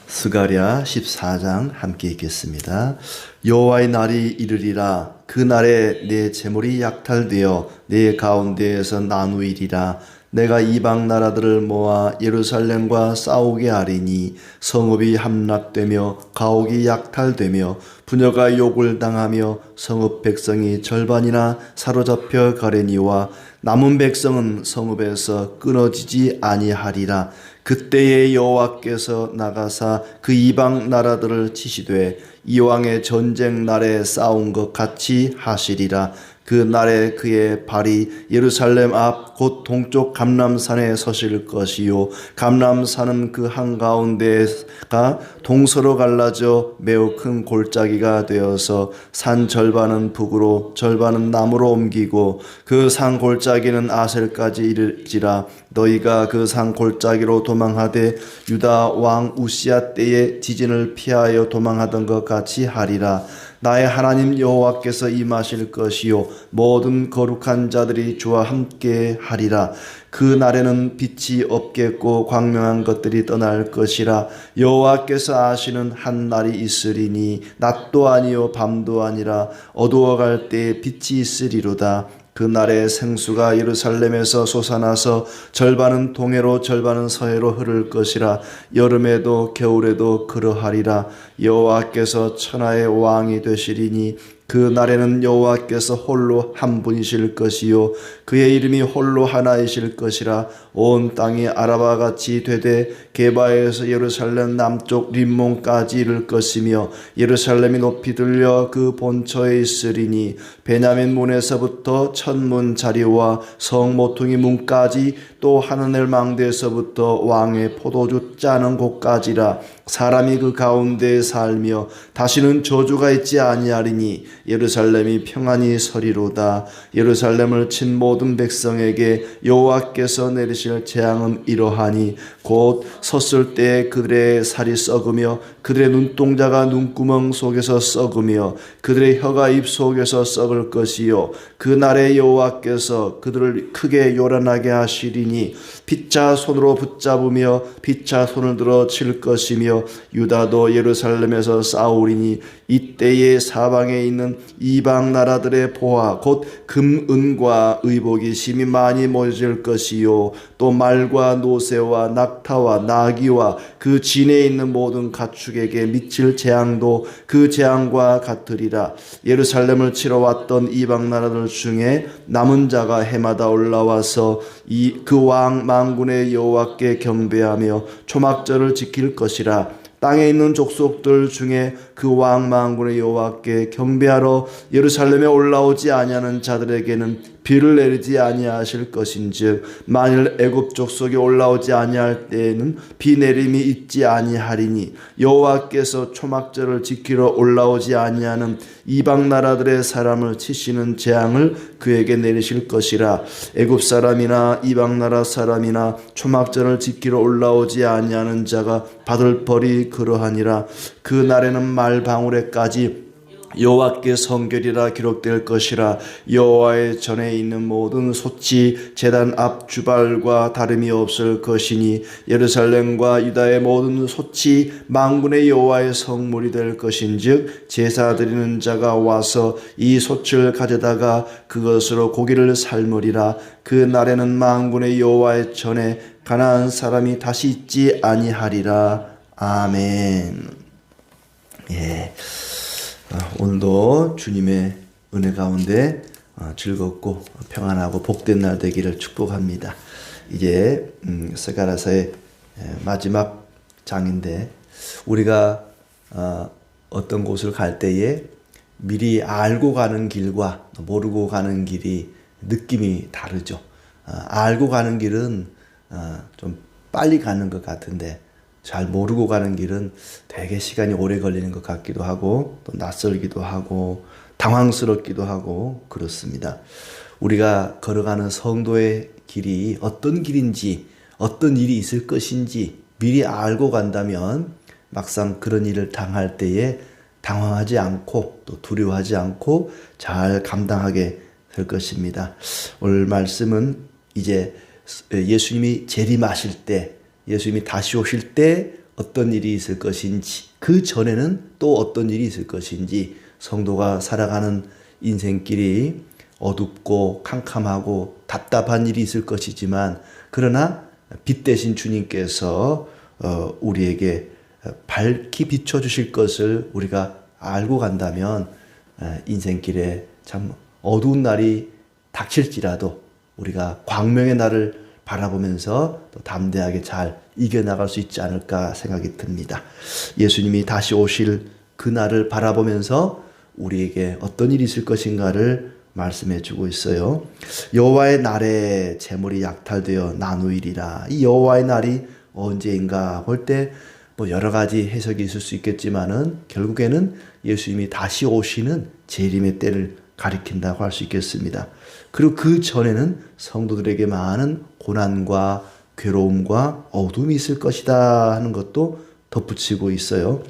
스가랴 14장 함께 읽겠습니다. 여호와의 날이 이르리라. 그 날에 내 재물이 약탈되어 내 가운데에서 나누이리라. 내가 이방 나라들을 모아 예루살렘과 싸우게 하리니 성읍이 함락되며 가옥이 약탈되며 부녀가 욕을 당하며 성읍 백성이 절반이나 사로잡혀 가려니와 남은 백성은 성읍에서 끊어지지 아니하리라. 그때에 여호와께서 나가사 그 이방 나라들을 치시되 이왕의 전쟁 날에 싸운 것 같이 하시리라. 그 날에 그의 발이 예루살렘 앞 곧 동쪽 감람산에 서실 것이요 감람산은 그 한가운데가 동서로 갈라져 매우 큰 골짜기가 되어서 산 절반은 북으로 절반은 남으로 옮기고 그 산 골짜기는 아셀까지 이르지라. 너희가 그 산 골짜기로 도망하되 유다 왕 우시야 때에 지진을 피하여 도망하던 것 같이 하리라. 나의 하나님 여호와께서 임하실 것이요 모든 거룩한 자들이 주와 함께 하리라. 그 날에는 빛이 없겠고 광명한 것들이 떠날 것이라. 여호와께서 아시는 한 날이 있으리니 낮도 아니요 밤도 아니라 어두워갈 때에 빛이 있으리로다. 그 날에 생수가 예루살렘에서 솟아나서 절반은 동해로 절반은 서해로 흐를 것이라. 여름에도 겨울에도 그러하리라. 여호와께서 천하의 왕이 되시리니 그 날에는 여호와께서 홀로 한 분이실 것이요 그의 이름이 홀로 하나이실 것이라. 온 땅이 아라바 같이 되되 게바에서 예루살렘 남쪽 림몬까지 이를 것이며 예루살렘이 높이 들려 그 본처에 있으리니 베냐민 문에서부터 천문 자리와 성 모퉁이 문까지 또 하느늘 망대에서부터 왕의 포도주 짜는 곳까지라. 사람이 그 가운데에 살며 다시는 저주가 있지 아니하리니 예루살렘이 평안히 서리로다. 예루살렘을 친 모든 백성에게 여호와께서 내리실 재앙은 이러하니 곧 섰을 때 그들의 살이 썩으며 그들의 눈동자가 눈구멍 속에서 썩으며 그들의 혀가 입 속에서 썩을 것이요 그 날에 여호와께서 그들을 크게 요란하게 하시리니 피차 손으로 붙잡으며 피차 손을 들어 칠 것이며 유다도 예루살렘에서 싸우리니 이때에 사방에 있는 이방 나라들의 보화 곧 금, 은과 의복이 심히 많이 모여질 것이요 또 말과 노새와 낙타와 나귀와 그 진에 있는 모든 가축에게 미칠 재앙도 그 재앙과 같으리라. 예루살렘을 치러 왔던 이방 나라들 중에 남은 자가 해마다 올라와서 그 왕 만군의 여호와께 경배하며 초막절을 지킬 것이라. 땅에 있는 족속들 중에 그 왕 만군의 여호와께 경배하러 예루살렘에 올라오지 아니하는 자들에게는 비를 내리지 아니하실 것인즉 만일 애굽 족속이 올라오지 아니할 때에는 비 내림이 있지 아니하리니 여호와께서 초막절을 지키러 올라오지 아니하는 이방 나라들의 사람을 치시는 재앙을 그에게 내리실 것이라. 애굽 사람이나 이방 나라 사람이나 초막절을 지키러 올라오지 아니하는 자가 받을 벌이 그러하니라. 그 날에는 말 방울에까지 여호와께 성결이라 기록될 것이라. 여호와의 전에 있는 모든 솥이 제단 앞 주발과 다름이 없을 것이니 예루살렘과 유다의 모든 솥이 만군의 여호와의 성물이 될 것인즉 제사 드리는 자가 와서 이 솥을 가져다가 그것으로 고기를 삶으리라. 그 날에는 만군의 여호와의 전에 가나안 사람이 다시 있지 아니하리라. 아멘. 예. 오늘도 주님의 은혜 가운데 즐겁고 평안하고 복된 날 되기를 축복합니다. 이제 스가랴서의 마지막 장인데 우리가 어떤 곳을 갈 때에 미리 알고 가는 길과 모르고 가는 길이 느낌이 다르죠. 알고 가는 길은 좀 빨리 가는 것 같은데 잘 모르고 가는 길은 되게 시간이 오래 걸리는 것 같기도 하고 또 낯설기도 하고 당황스럽기도 하고 그렇습니다. 우리가 걸어가는 성도의 길이 어떤 길인지 어떤 일이 있을 것인지 미리 알고 간다면 막상 그런 일을 당할 때에 당황하지 않고 또 두려워하지 않고 잘 감당하게 될 것입니다. 오늘 말씀은 이제 예수님이 재림하실 때 예수님이 다시 오실 때 어떤 일이 있을 것인지, 그 전에는 또 어떤 일이 있을 것인지, 성도가 살아가는 인생길이 어둡고 캄캄하고 답답한 일이 있을 것이지만, 그러나 빛 대신 주님께서 우리에게 밝히 비춰주실 것을 우리가 알고 간다면 인생길에 참 어두운 날이 닥칠지라도 우리가 광명의 날을 바라보면서 또 담대하게 잘 이겨나갈 수 있지 않을까 생각이 듭니다. 예수님이 다시 오실 그 날을 바라보면서 우리에게 어떤 일이 있을 것인가를 말씀해 주고 있어요. 여호와의 날에 재물이 약탈되어 나누이리라. 이 여호와의 날이 언제인가 볼 때 뭐 여러 가지 해석이 있을 수 있겠지만은 결국에는 예수님이 다시 오시는 재림의 때를 가리킨다고 할 수 있겠습니다. 그리고 그 전에는 성도들에게 많은 고난과 괴로움과 어둠이 있을 것이다 하는 것도 덧붙이고 있어요.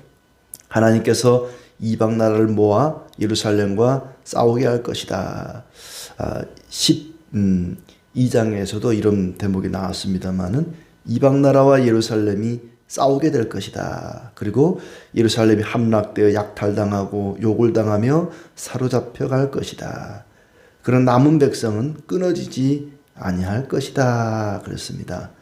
하나님께서 이방 나라를 모아 예루살렘과 싸우게 할 것이다. 12장에서도 이런 대목이 나왔습니다만은 이방 나라와 예루살렘이 싸우게 될 것이다. 그리고 예루살렘이 함락되어 약탈당하고 욕을 당하며 사로잡혀 갈 것이다. 그런 남은 백성은 끊어지지 아니할 것이다. 그랬습니다.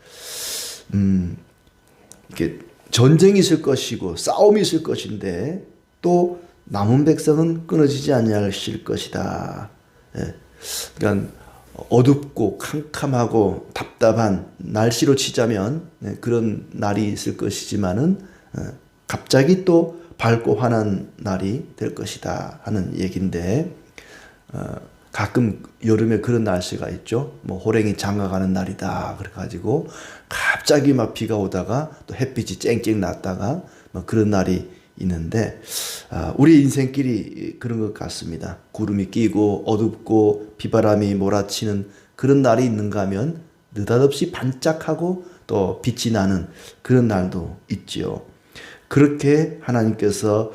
이렇게 전쟁이 있을 것이고 싸움이 있을 것인데 또 남은 백성은 끊어지지 아니하실 것이다. 예. 그러니까 어둡고 캄캄하고 답답한 날씨로 치자면 그런 날이 있을 것이지만은 갑자기 또 밝고 환한 날이 될 것이다 하는 얘기인데 가끔 여름에 그런 날씨가 있죠. 뭐 호랭이 장가가는 날이다 그래가지고 갑자기 막 비가 오다가 또 햇빛이 쨍쨍 났다가 뭐 그런 날이 있는데 우리 인생길이 그런 것 같습니다. 구름이 끼고 어둡고 비바람이 몰아치는 그런 날이 있는가 하면 느닷없이 반짝하고 또 빛이 나는 그런 날도 있지요. 그렇게 하나님께서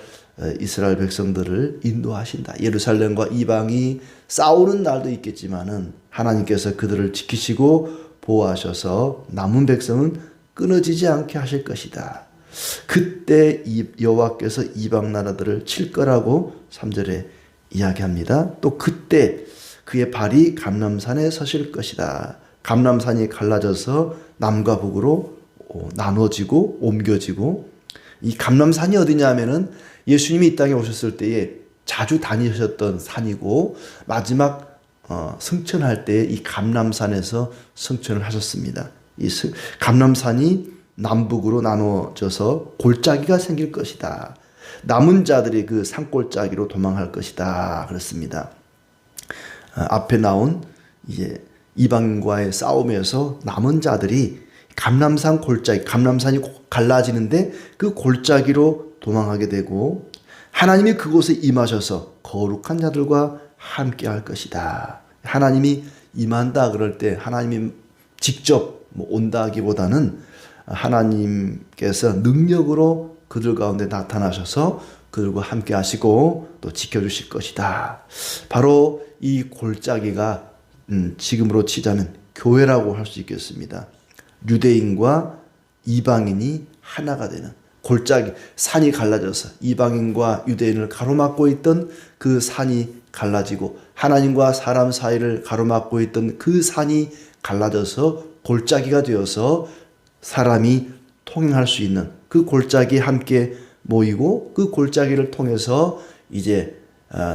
이스라엘 백성들을 인도하신다. 예루살렘과 이방이 싸우는 날도 있겠지만은 하나님께서 그들을 지키시고 보호하셔서 남은 백성은 끊어지지 않게 하실 것이다. 그때 여호와께서 이방 나라들을 칠 거라고 3절에 이야기합니다. 또 그때 그의 발이 감람산에 서실 것이다. 감람산이 갈라져서 남과 북으로 나눠지고 옮겨지고, 이 감람산이 어디냐 하면은 예수님이 이 땅에 오셨을 때에 자주 다니셨던 산이고 마지막 승천할 때 이 감람산에서 승천을 하셨습니다. 이 감람산이 남북으로 나눠져서 골짜기가 생길 것이다. 남은 자들이 그 산골짜기로 도망할 것이다. 그렇습니다. 앞에 나온 이제 이방인과의 싸움에서 남은 자들이 감람산 골짜기, 감람산이 갈라지는데 그 골짜기로 도망하게 되고 하나님이 그곳에 임하셔서 거룩한 자들과 함께 할 것이다. 하나님이 임한다 그럴 때 하나님이 직접 온다 하기보다는 하나님께서 능력으로 그들 가운데 나타나셔서 그들과 함께 하시고 또 지켜주실 것이다. 바로 이 골짜기가 지금으로 치자면 교회라고 할 수 있겠습니다. 유대인과 이방인이 하나가 되는 골짜기, 산이 갈라져서 이방인과 유대인을 가로막고 있던 그 산이 갈라지고 하나님과 사람 사이를 가로막고 있던 그 산이 갈라져서 골짜기가 되어서 사람이 통행할 수 있는 그 골짜기에 함께 모이고 그 골짜기를 통해서 이제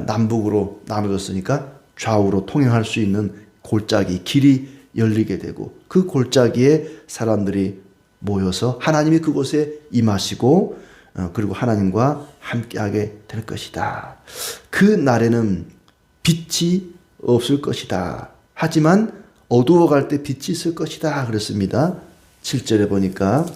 남북으로 나눠졌으니까 좌우로 통행할 수 있는 골짜기 길이 열리게 되고 그 골짜기에 사람들이 모여서 하나님이 그곳에 임하시고 그리고 하나님과 함께하게 될 것이다. 그 날에는 빛이 없을 것이다. 하지만 어두워갈 때 빛이 있을 것이다. 그랬습니다. 7절에 보니까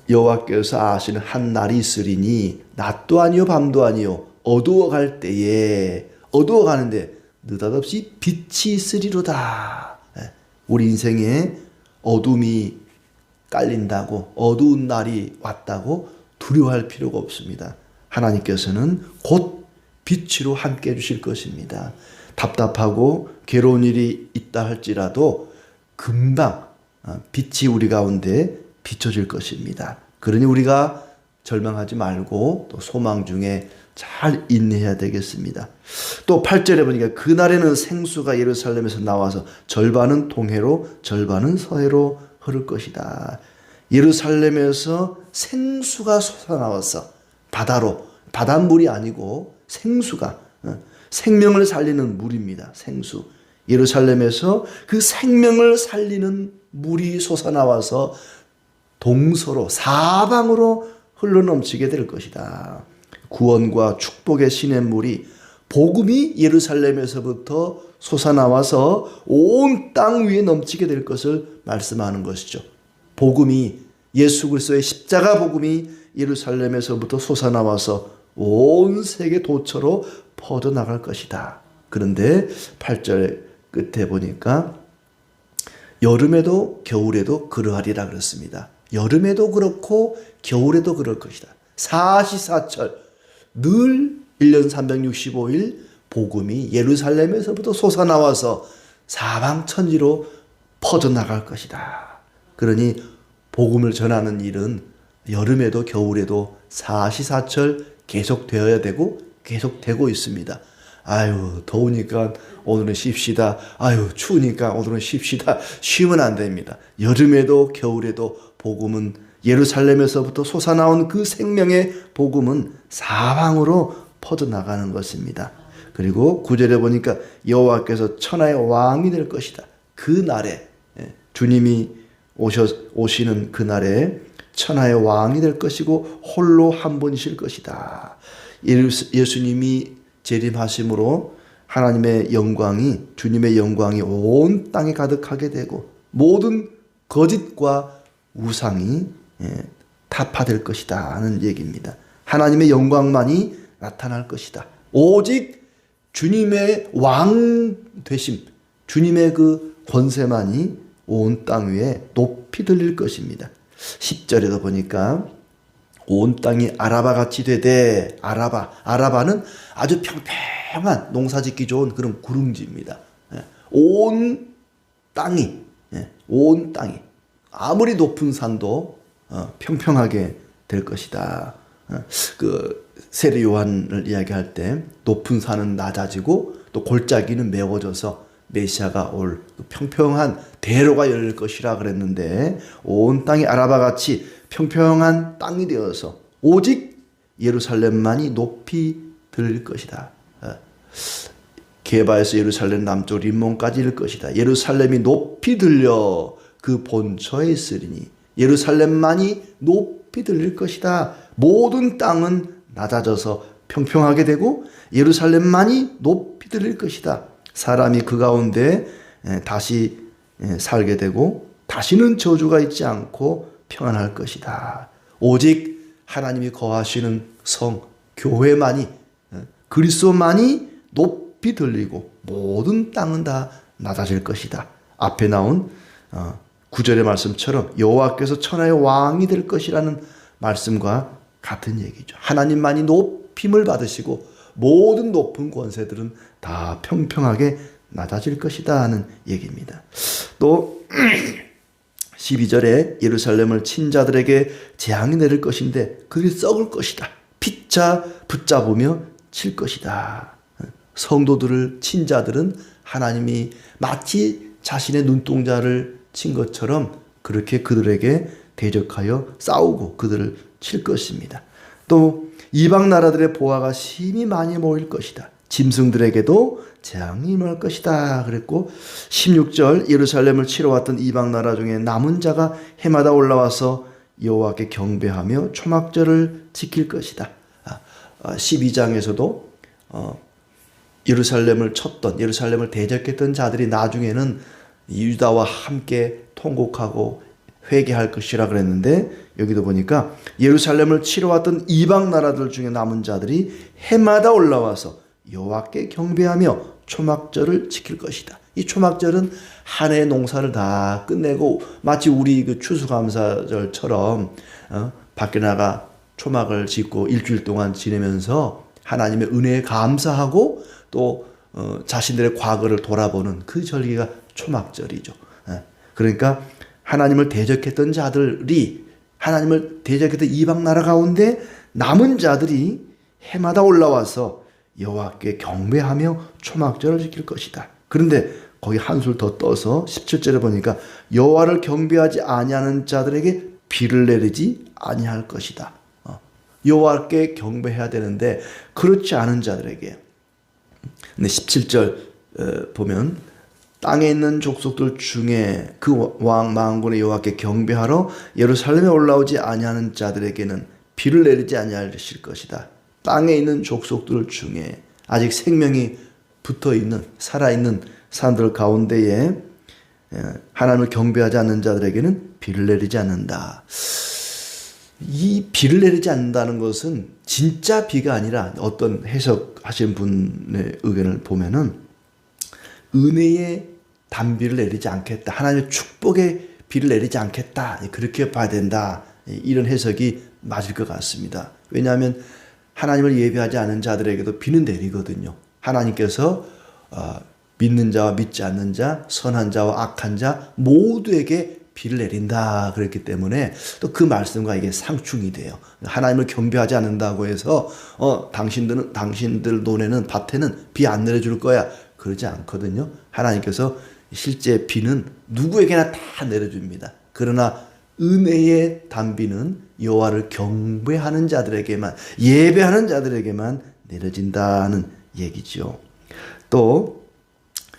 여호와께서 아시는 한 날이 있으리니 낮도 아니요 밤도 아니요 어두워갈 때에 어두워가는데 느닷없이 빛이 있으리로다. 우리 인생에 어둠이 깔린다고 어두운 날이 왔다고 두려워할 필요가 없습니다. 하나님께서는 곧 빛으로 함께 해주실 것입니다. 답답하고 괴로운 일이 있다 할지라도 금방 빛이 우리 가운데 비춰질 것입니다. 그러니 우리가 절망하지 말고 또 소망 중에 잘 인내해야 되겠습니다. 또 8절에 보니까 그날에는 생수가 예루살렘에서 나와서 절반은 동해로 절반은 서해로 흐를 것이다. 예루살렘에서 생수가 솟아나와서 바다로, 바닷물이 아니고 생수가, 생명을 살리는 물입니다. 생수. 예루살렘에서 그 생명을 살리는 물이 솟아나와서 동서로 사방으로 흘러넘치게 될 것이다. 구원과 축복의 시냇물이, 복음이 예루살렘에서부터 솟아나와서 온 땅 위에 넘치게 될 것을 말씀하는 것이죠. 복음이, 예수 그리스도의 십자가 복음이 예루살렘에서부터 솟아나와서 온 세계 도처로 퍼져나갈 것이다. 그런데 8절 끝에 보니까 여름에도 겨울에도 그러하리라 그랬습니다. 여름에도 그렇고 겨울에도 그럴 것이다. 사시사철 늘 1년 365일 복음이 예루살렘에서부터 솟아나와서 사방천지로 퍼져나갈 것이다. 그러니 복음을 전하는 일은 여름에도 겨울에도 사시사철 계속되어야 되고 계속되고 있습니다. 아유, 더우니까 오늘은 쉽시다. 아유, 추우니까 오늘은 쉽시다. 쉬면 안 됩니다. 여름에도 겨울에도 복음은, 예루살렘에서부터 솟아나온 그 생명의 복음은 사방으로 퍼져나가는 것입니다. 그리고 9절에 보니까 여호와께서 천하의 왕이 될 것이다. 그 날에, 주님이 오시는 그 날에 천하의 왕이 될 것이고 홀로 한 분이실 것이다. 예수님이 재림하심으로 하나님의 영광이, 주님의 영광이 온 땅에 가득하게 되고 모든 거짓과 우상이 타파될 것이다 하는 얘기입니다. 하나님의 영광만이 나타날 것이다. 오직 주님의 왕 되심, 주님의 그 권세만이 온 땅 위에 높이 들릴 것입니다. 10절에도 보니까 온 땅이 아라바같이 되되, 아라바는 아주 평평한 농사짓기 좋은 그런 구릉지입니다. 온 땅이 아무리 높은 산도 평평하게 될 것이다. 그 세례 요한을 이야기할 때 높은 산은 낮아지고 또 골짜기는 메워져서 메시아가 올 평평한 대로가 열릴 것이라 그랬는데, 온 땅이 아라바같이 평평한 땅이 되어서 오직 예루살렘만이 높이 들릴 것이다. 게바에서 예루살렘 남쪽 림몬까지 이를 것이다. 예루살렘이 높이 들려 그 본처에 있으리니 예루살렘만이 높이 들릴 것이다. 모든 땅은 낮아져서 평평하게 되고 예루살렘만이 높이 들릴 것이다. 사람이 그 가운데 다시 살게 되고 다시는 저주가 있지 않고 평안할 것이다. 오직 하나님이 거하시는 성, 교회만이, 그리스도만이 높이 들리고 모든 땅은 다 낮아질 것이다. 앞에 나온 9절의 말씀처럼 여호와께서 천하의 왕이 될 것이라는 말씀과 같은 얘기죠. 하나님만이 높임을 받으시고 모든 높은 권세들은 다 평평하게 낮아질 것이다 하는 얘기입니다. 또 12절에 예루살렘을 친 자들에게 재앙이 내릴 것인데 그게 썩을 것이다. 피차 붙잡으며 칠 것이다. 성도들을 친 자들은 하나님이 마치 자신의 눈동자를 친 것처럼 그렇게 그들에게 대적하여 싸우고 그들을 칠 것입니다. 또 이방 나라들의 보화가 심히 많이 모일 것이다. 짐승들에게도 재앙이 임할 것이다 그랬고, 16절 예루살렘을 치러 왔던 이방 나라 중에 남은 자가 해마다 올라와서 여호와께 경배하며 초막절을 지킬 것이다. 12장에서도 예루살렘을 쳤던, 예루살렘을 대적했던 자들이 나중에는 유다와 함께 통곡하고 회개할 것이라 그랬는데, 여기도 보니까 예루살렘을 치러 왔던 이방 나라들 중에 남은 자들이 해마다 올라와서 여호와께 경배하며 초막절을 지킬 것이다. 이 초막절은 한 해의 농사를 다 끝내고 마치 우리 그 추수감사절처럼 밖에 나가 초막을 짓고 일주일 동안 지내면서 하나님의 은혜에 감사하고 또 자신들의 과거를 돌아보는 그 절기가 초막절이죠. 그러니까 하나님을 대적했던 자들이 하나님을 대적했던 이방 나라 가운데 남은 자들이 해마다 올라와서 여호와께 경배하며 초막절을 지킬 것이다. 그런데 거기 한술 더 떠서 17절에 보니까 여호와를 경배하지 아니하는 자들에게 비를 내리지 아니할 것이다. 여호와께 경배해야 되는데 그렇지 않은 자들에게. 근데 17절 보면 땅에 있는 족속들 중에 그 왕 만군의 여호와께 경배하러 예루살렘에 올라오지 아니하는 자들에게는 비를 내리지 아니하실 것이다. 땅에 있는 족속들 중에 아직 생명이 붙어있는 살아있는 사람들 가운데에 하나님을 경배하지 않는 자들에게는 비를 내리지 않는다. 이 비를 내리지 않는다는 것은 진짜 비가 아니라 어떤 해석하신 분의 의견을 보면은 은혜의 단비를 내리지 않겠다. 하나님의 축복의 비를 내리지 않겠다. 그렇게 봐야 된다. 이런 해석이 맞을 것 같습니다. 왜냐하면 하나님을 예배하지 않은 자들에게도 비는 내리거든요. 하나님께서 믿는 자와 믿지 않는 자, 선한 자와 악한 자 모두에게 비를 내린다 그랬기 때문에 또 그 말씀과 이게 상충이 돼요. 하나님을 경배하지 않는다고 해서 당신들 논에는 밭에는 비 안 내려줄 거야 그러지 않거든요. 하나님께서 실제 비는 누구에게나 다 내려줍니다. 그러나 은혜의 단비는 여호와를 경배하는 자들에게만 예배하는 자들에게만 내려진다는 얘기죠. 또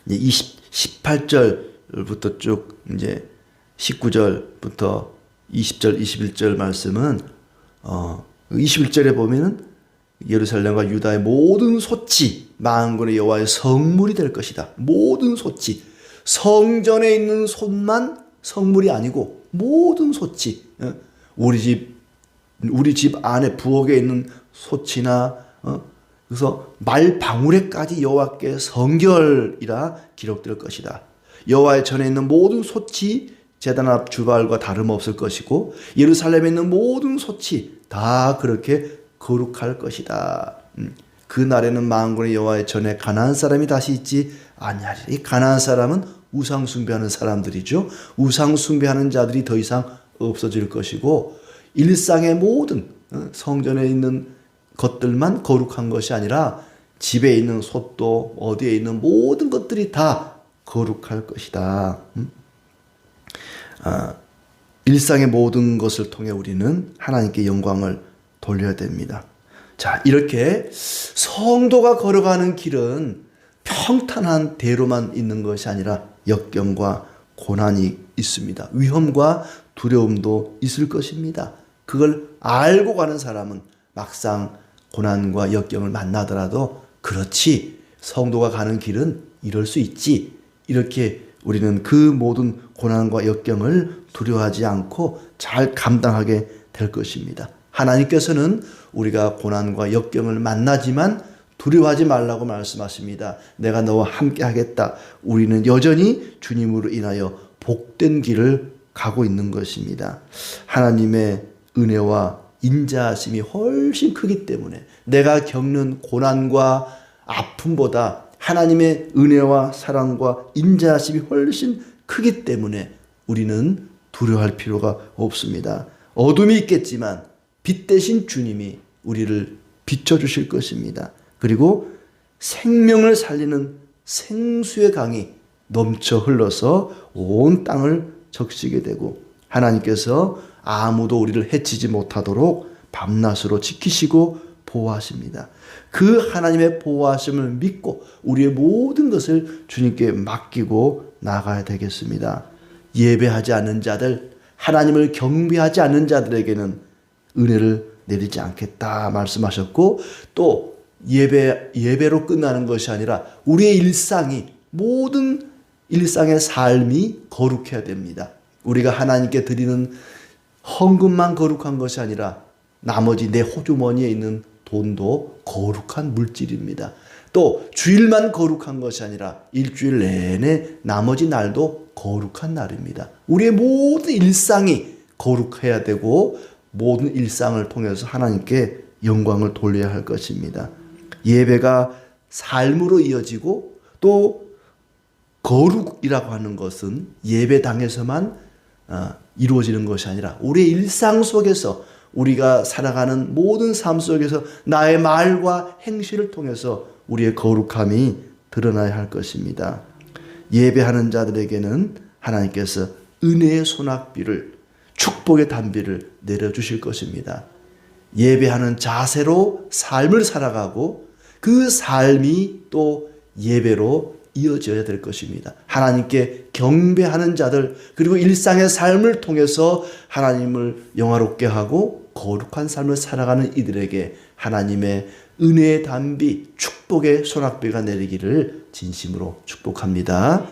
18절부터 쭉 이제 19절부터 20절, 21절 말씀은 21절에 보면은 예루살렘과 유다의 모든 소치 만군의 여호와의 성물이 될 것이다. 모든 소치 성전에 있는 솥만 성물이 아니고 모든 소치 우리 집 안에 부엌에 있는 소치나 그래서 말방울에까지 여호와께 성결이라 기록될 것이다. 여호와의 전에 있는 모든 소치 제단 앞 주발과 다름없을 것이고 예루살렘에 있는 모든 소치 다 그렇게 거룩할 것이다. 그 날에는 만군의 여호와의 전에 가나안 사람이 다시 있지 아니하리라. 이 가나안 사람은 우상 숭배하는 사람들이죠. 우상 숭배하는 자들이 더 이상 없어질 것이고 일상의 모든 성전에 있는 것들만 거룩한 것이 아니라 집에 있는 솥도 어디에 있는 모든 것들이 다 거룩할 것이다. 일상의 모든 것을 통해 우리는 하나님께 영광을 돌려야 됩니다. 자, 이렇게 성도가 걸어가는 길은 평탄한 대로만 있는 것이 아니라 역경과 고난이 있습니다. 위험과 두려움도 있을 것입니다. 그걸 알고 가는 사람은 막상 고난과 역경을 만나더라도 그렇지 성도가 가는 길은 이럴 수 있지 이렇게 우리는 그 모든 고난과 역경을 두려워하지 않고 잘 감당하게 될 것입니다. 하나님께서는 우리가 고난과 역경을 만나지만 두려워하지 말라고 말씀하십니다. 내가 너와 함께 하겠다. 우리는 여전히 주님으로 인하여 복된 길을 가고 있는 것입니다. 하나님의 은혜와 인자하심이 훨씬 크기 때문에 내가 겪는 고난과 아픔보다 하나님의 은혜와 사랑과 인자하심이 훨씬 크기 때문에 우리는 두려워할 필요가 없습니다. 어둠이 있겠지만 빛 대신 주님이 우리를 비춰주실 것입니다. 그리고 생명을 살리는 생수의 강이 넘쳐 흘러서 온 땅을 적시게 되고 하나님께서 아무도 우리를 해치지 못하도록 밤낮으로 지키시고 보호하십니다. 그 하나님의 보호하심을 믿고 우리의 모든 것을 주님께 맡기고 나가야 되겠습니다. 예배하지 않는 자들, 하나님을 경배하지 않는 자들에게는 은혜를 내리지 않겠다 말씀하셨고 또 예배로 끝나는 것이 아니라 우리의 일상이 모든 일상의 삶이 거룩해야 됩니다. 우리가 하나님께 드리는 헌금만 거룩한 것이 아니라 나머지 내 호주머니에 있는 돈도 거룩한 물질입니다. 또 주일만 거룩한 것이 아니라 일주일 내내 나머지 날도 거룩한 날입니다. 우리의 모든 일상이 거룩해야 되고 모든 일상을 통해서 하나님께 영광을 돌려야 할 것입니다. 예배가 삶으로 이어지고 또 거룩이라고 하는 것은 예배당에서만 이루어지는 것이 아니라 우리의 일상 속에서 우리가 살아가는 모든 삶 속에서 나의 말과 행실을 통해서 우리의 거룩함이 드러나야 할 것입니다. 예배하는 자들에게는 하나님께서 은혜의 소낙비를, 축복의 단비를 내려주실 것입니다. 예배하는 자세로 삶을 살아가고 그 삶이 또 예배로 이어져야 될 것입니다. 하나님께 경배하는 자들, 그리고 일상의 삶을 통해서 하나님을 영화롭게 하고 거룩한 삶을 살아가는 이들에게 하나님의 은혜의 단비, 축복의 소낙비가 내리기를 진심으로 축복합니다.